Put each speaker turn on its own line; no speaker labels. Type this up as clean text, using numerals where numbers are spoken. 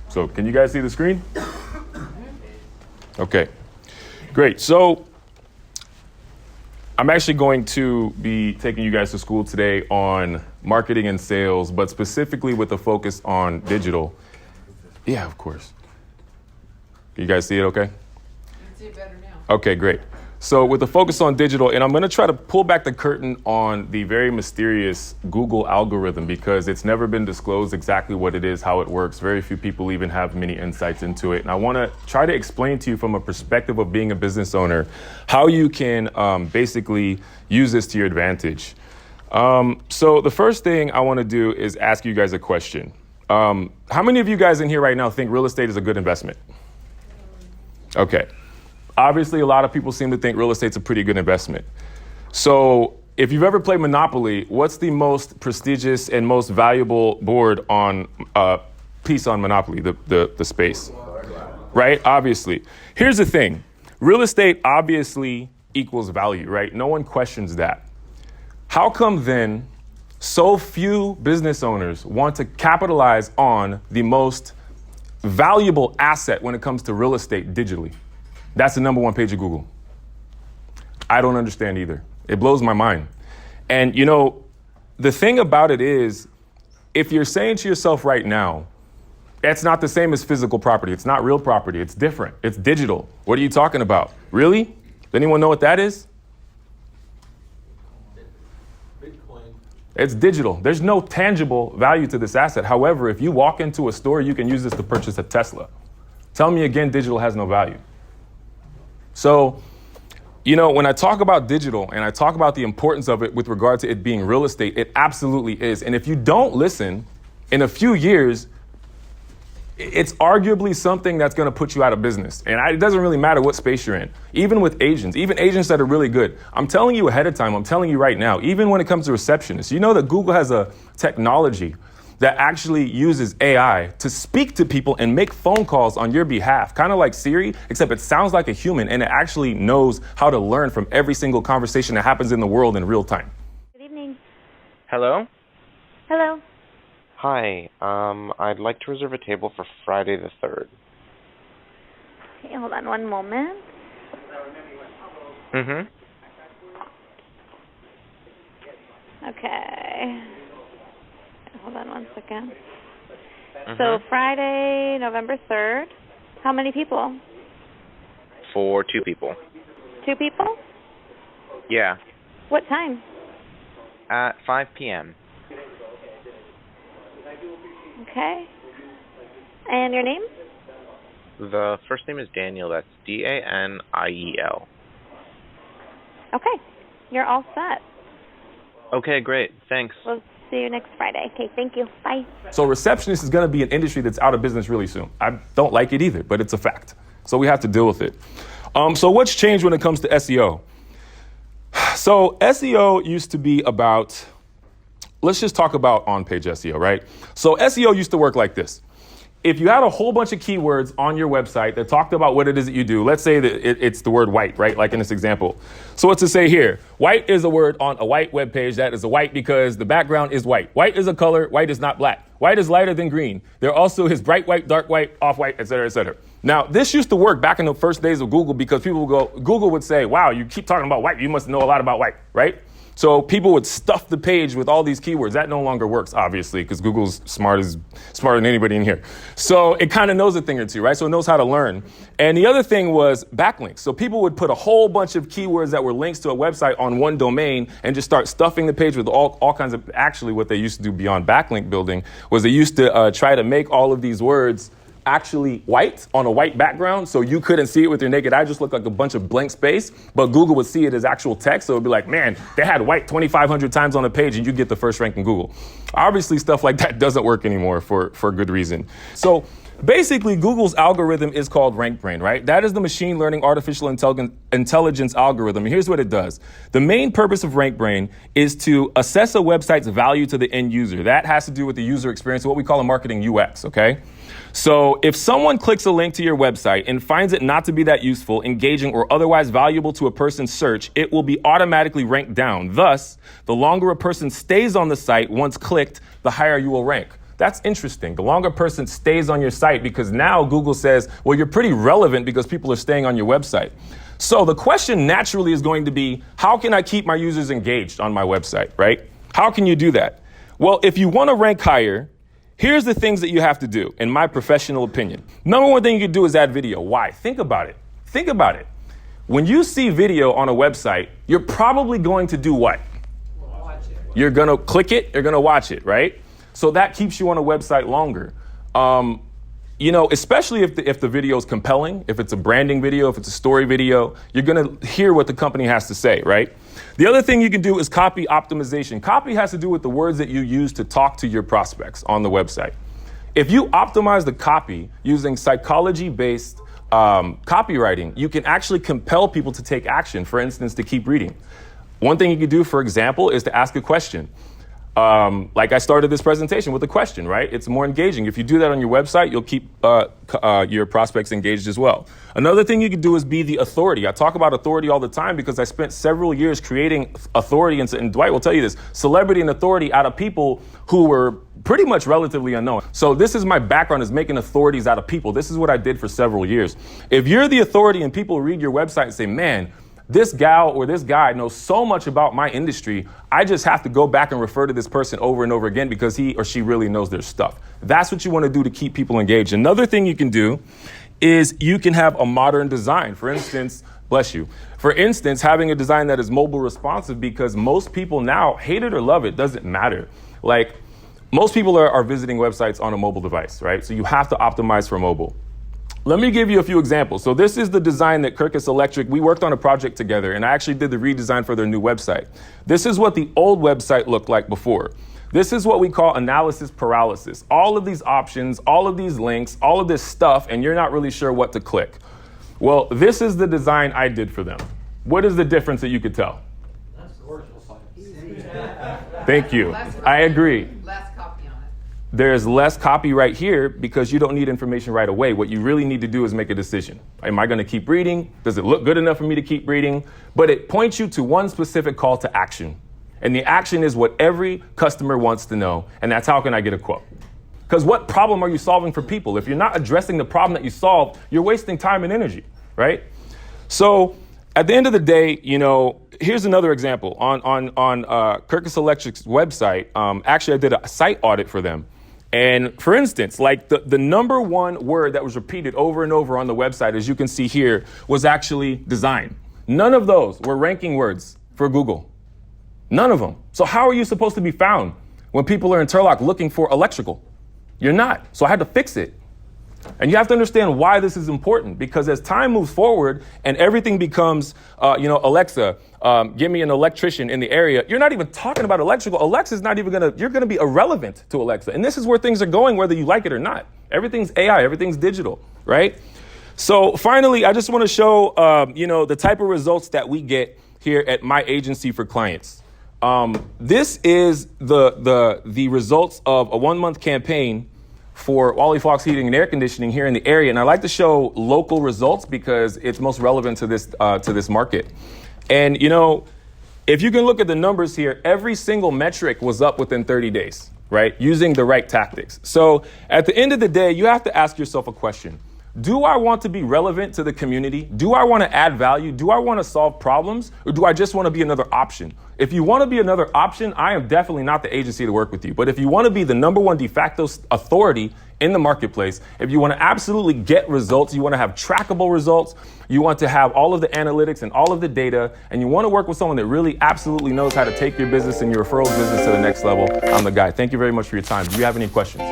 So can you guys see the screen? Okay, great. So I'm actually going to be taking you guys to school today on marketing and sales, but specifically with a focus on digital. Yeah, of course. Can you guys see it okay?
I can see it better now.
Okay, great. So with the focus on digital, and I'm going to try to pull back the curtain on the very mysterious Google algorithm because it's never been disclosed exactly what it is, how it works. Very few people even have many insights into it. And I want to try to explain to you from a perspective of being a business owner how you can basically use this to your advantage. So the first thing I want to do is ask you guys a question. How many of you guys in here right now think real estate is a good investment? Okay. Obviously, a lot of people seem to think real estate's a pretty good investment. So if you've ever played Monopoly, what's the most prestigious and most valuable board on piece on Monopoly, the space? Right? Obviously. Here's the thing. Real estate obviously equals value, right? No one questions that. How come then so few business owners want to capitalize on the most valuable asset when it comes to real estate digitally? That's the number one page of Google. I don't understand either. It blows my mind. And you know, the thing about it is, if you're saying to yourself right now, it's not the same as physical property. It's not real property. It's different. It's digital. What are you talking about? Really? Does anyone know what that is?
Bitcoin.
It's digital. There's no tangible value to this asset. However, if you walk into a store, you can use this to purchase a Tesla. Tell me again, digital has no value. So, you know, when I talk about digital and I talk about the importance of it with regard to it being real estate, it absolutely is. And if you don't listen, in a few years, it's arguably something that's going to put you out of business. And it doesn't really matter what space you're in. Even with agents, even agents that are really good. I'm telling you ahead of time, I'm telling you right now, even when it comes to receptionists, you know that Google has a technology that actually uses AI to speak to people and make phone calls on your behalf, kind of like Siri, except it sounds like a human and it actually knows how to learn from every single conversation that happens in the world in real time.
Good evening.
Hello?
Hello.
Hi, I'd like to reserve a table for Friday the 3rd.
Okay, hold on one moment.
Mm-hmm.
Okay. Hold on one second.
Mm-hmm.
So Friday, November 3rd. How many people?
For 2 people.
2 people?
Yeah.
What time?
At 5 p.m.
Okay. And your name?
The first name is Daniel. That's Daniel.
Okay. You're all set.
Okay, great. Thanks.
We'll see you next Friday. Okay, thank you. Bye.
So receptionist is going to be an industry that's out of business really soon. I don't like it either, but it's a fact. So we have to deal with it. So what's changed when it comes to SEO? So SEO used to be about, let's just talk about on-page SEO, right? So SEO used to work like this. If you had a whole bunch of keywords on your website that talked about what it is that you do, let's say that it's the word white, right? Like in this example. So what's to say here? White is a word on a white web page that is a white because the background is white. White is a color. White is not black. White is lighter than green. There also is bright white, dark white, off white, et cetera, et cetera. Now, this used to work back in the first days of Google because Google would say, wow, you keep talking about white. You must know a lot about white, right? So people would stuff the page with all these keywords. That no longer works, obviously, because Google's smarter than anybody in here. So it kind of knows a thing or two, right? So it knows how to learn. And the other thing was backlinks. So people would put a whole bunch of keywords that were links to a website on one domain and just start stuffing the page with all kinds of, actually what they used to do beyond backlink building was they used to try to make all of these words actually white on a white background, so you couldn't see it with your naked eye, just looked like a bunch of blank space, but Google would see it as actual text, so it would be like, man, they had white 2,500 times on the page and you get the first rank in Google. Obviously, stuff like that doesn't work anymore for good reason. So basically, Google's algorithm is called RankBrain, right? That is the machine learning artificial intelligence algorithm. And here's what it does. The main purpose of RankBrain is to assess a website's value to the end user. That has to do with the user experience, what we call a marketing UX, okay? So if someone clicks a link to your website and finds it not to be that useful, engaging, or otherwise valuable to a person's search, it will be automatically ranked down. Thus, the longer a person stays on the site once clicked, the higher you will rank. That's interesting. The longer a person stays on your site, because now Google says, well, you're pretty relevant because people are staying on your website. So the question naturally is going to be, how can I keep my users engaged on my website, right? How can you do that? Well, if you want to rank higher, here's the things that you have to do, in my professional opinion. Number one thing you can do is add video. Why? Think about it. Think about it. When you see video on a website, you're probably going to do what?
Watch it.
You're going to click it, you're going to watch it, right? So that keeps you on a website longer. Especially if the video is compelling, if it's a branding video, if it's a story video, you're going to hear what the company has to say, right? The other thing you can do is copy optimization. Copy has to do with the words that you use to talk to your prospects on the website. If you optimize the copy using psychology-based copywriting, you can actually compel people to take action, for instance, to keep reading. One thing you can do, for example, is to ask a question. Like I started this presentation with a question, right? It's more engaging. If you do that on your website, you'll keep your prospects engaged as well. Another thing you can do is be the authority. I talk about authority all the time because I spent several years creating authority, and Dwight will tell you this, celebrity and authority out of people who were pretty much relatively unknown. So this is my background, is making authorities out of people. This is what I did for several years. If you're the authority and people read your website and say, man, this gal or this guy knows so much about my industry, I just have to go back and refer to this person over and over again because he or she really knows their stuff. That's what you want to do to keep people engaged. Another thing you can do is you can have a modern design. For instance, bless you. For instance, having a design that is mobile responsive, because most people now, hate it or love it, doesn't matter. Like, most people are visiting websites on a mobile device, right? So you have to optimize for mobile. Let me give you a few examples. So this is the design that Kirkus Electric, we worked on a project together, and I actually did the redesign for their new website. This is what the old website looked like before. This is what we call analysis paralysis. All of these options, all of these links, all of this stuff, and you're not really sure what to click. Well, this is the design I did for them. What is the difference that you could tell?
That's gorgeous.
Thank you. I agree.
Last copy on it.
There's less copy right here because you don't need information right away. What you really need to do is make a decision. Am I going to keep reading? Does it look good enough for me to keep reading? But it points you to one specific call to action. And the action is what every customer wants to know. And that's, how can I get a quote? Because what problem are you solving for people? If you're not addressing the problem that you solved, you're wasting time and energy, right? So at the end of the day, here's another example. On Kirkus Electric's website, actually I did a site audit for them. And for instance, like the number one word that was repeated over and over on the website, as you can see here, was actually design. None of those were ranking words for Google. None of them. So how are you supposed to be found when people are in Turlock looking for electrical? You're not. So I had to fix it. And you have to understand why this is important, because as time moves forward and everything becomes, Alexa, give me an electrician in the area. You're not even talking about electrical. Alexa's not even you're going to be irrelevant to Alexa. And this is where things are going, whether you like it or not. Everything's AI, everything's digital, right? So finally, I just want to show, the type of results that we get here at my agency for clients. This is the results of a 1-month campaign for Wally Fox Heating and Air Conditioning here in the area. And I like to show local results because it's most relevant to this market. And, if you can look at the numbers here, every single metric was up within 30 days, right? Using the right tactics. So at the end of the day, you have to ask yourself a question. Do I want to be relevant to the community? Do I want to add value? Do I want to solve problems? Or do I just want to be another option? If you want to be another option, I am definitely not the agency to work with you. But if you want to be the number one de facto authority in the marketplace, if you want to absolutely get results, you want to have trackable results, you want to have all of the analytics and all of the data, and you want to work with someone that really absolutely knows how to take your business and your referrals business to the next level, I'm the guy. Thank you very much for your time. Do you have any questions?